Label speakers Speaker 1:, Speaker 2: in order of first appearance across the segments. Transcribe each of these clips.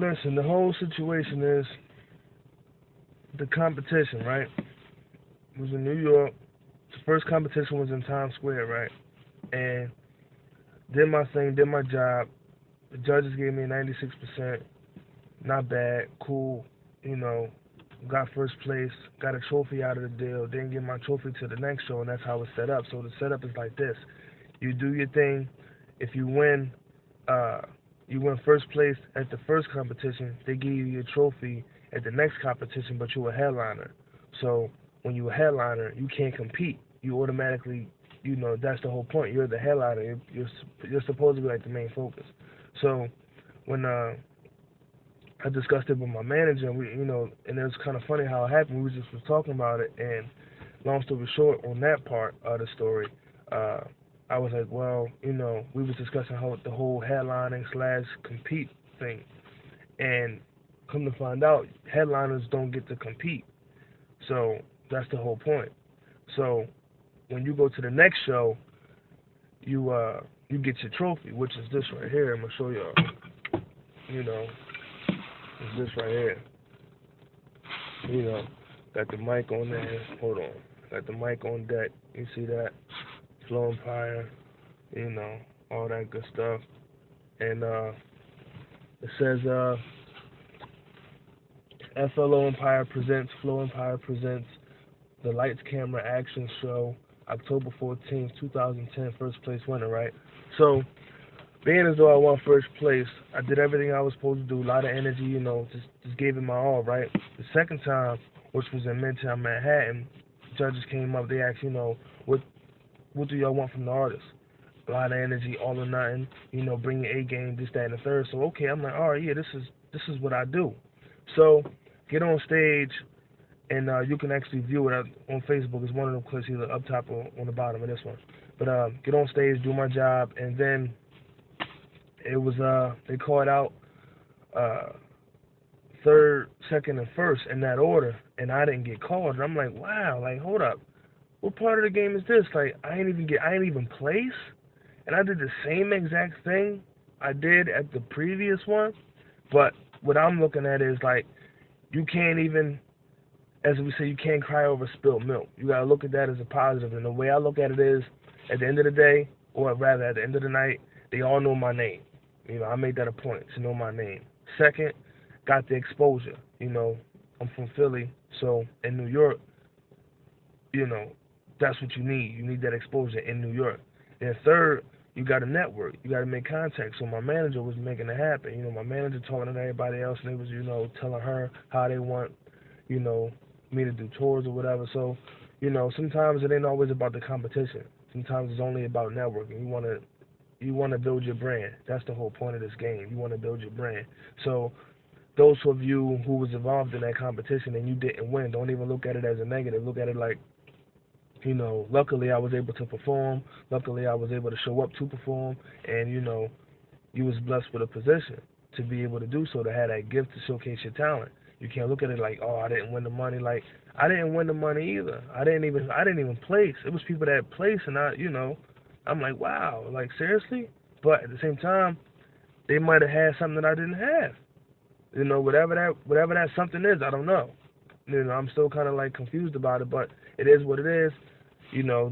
Speaker 1: Listen, the whole situation is the competition, right? It was in New York. The first competition was in Times Square, right? And did my thing, did my job. The judges gave me a 96%. Not bad, cool. You know, got first place, got a trophy out of the deal. Didn't get my trophy to the next show, and that's how it's set up. So the setup is like this: you do your thing. If uh, you win first place at the first competition. They give you your trophy at the next competition, but you're a headliner. So when you're a headliner, you can't compete. You automatically, that's the whole point. You're the headliner. You're supposed to be like the main focus. So when I discussed it with my manager, and and it was kind of funny how it happened. We just was talking about it, and long story short, on that part of the story, uh, I was like, well, we was discussing how the whole headlining slash compete thing, and come to find out, headliners don't get to compete. So that's the whole point. So when you go to the next show, you get your trophy, which is this right here. I'm gonna show y'all. It's this right here. You know, got the mic on there. Hold on. Got the mic on deck. You see that? Flow Empire. All that good stuff. And it says FLO Empire presents, Flow Empire presents the Lights Camera Action Show, October 14th, 2010, first place winner, right? So, being as though I won first place, I did everything I was supposed to do, a lot of energy, just gave it my all, right? The second time, which was in Midtown Manhattan, judges came up, they asked, what do y'all want from the artist? A lot of energy, all or nothing, bring your A game, this, that, and the third. So okay, I'm like, all right, yeah, this is what I do. So get on stage, and you can actually view it on Facebook. It's one of them clips either up top or on the bottom of this one. But get on stage, do my job, and then it was they called out third, second, and first in that order, and I didn't get called. And I'm like, wow, like hold up, what part of the game is this? Like I ain't even place, and I did the same exact thing I did at the previous one. But what I'm looking at is like you can't even, as we say, you can't cry over spilled milk. You gotta look at that as a positive. And the way I look at it is, at the end of the day, or rather at the end of the night, they all know my name. I made that a point to know my name. Second, got the exposure. I'm from Philly, so in New York, that's what you need. You need that exposure in New York. And third, you got to network. You got to make contact. So my manager was making it happen. My manager talking to everybody else, and they was, telling her how they want, me to do tours or whatever. So, sometimes it ain't always about the competition. Sometimes it's only about networking. You want to build your brand. That's the whole point of this game. You want to build your brand. So those of you who was involved in that competition and you didn't win, don't even look at it as a negative. Look at it like, luckily I was able to perform. Luckily I was able to show up to perform. And, you was blessed with a position to be able to do so, to have that gift to showcase your talent. You can't look at it like, oh, I didn't win the money. Like, I didn't win the money either. I didn't even place. It was people that placed, and I'm like, wow, like seriously? But at the same time, they might have had something that I didn't have. Whatever that something is, I don't know. I'm still kind of like confused about it, but it is what it is.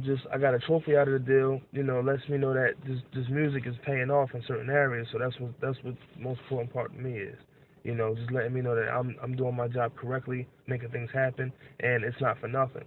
Speaker 1: Just I got a trophy out of the deal. Lets me know that this music is paying off in certain areas. So that's what the most important part to me is. Just letting me know that I'm doing my job correctly, making things happen, and it's not for nothing.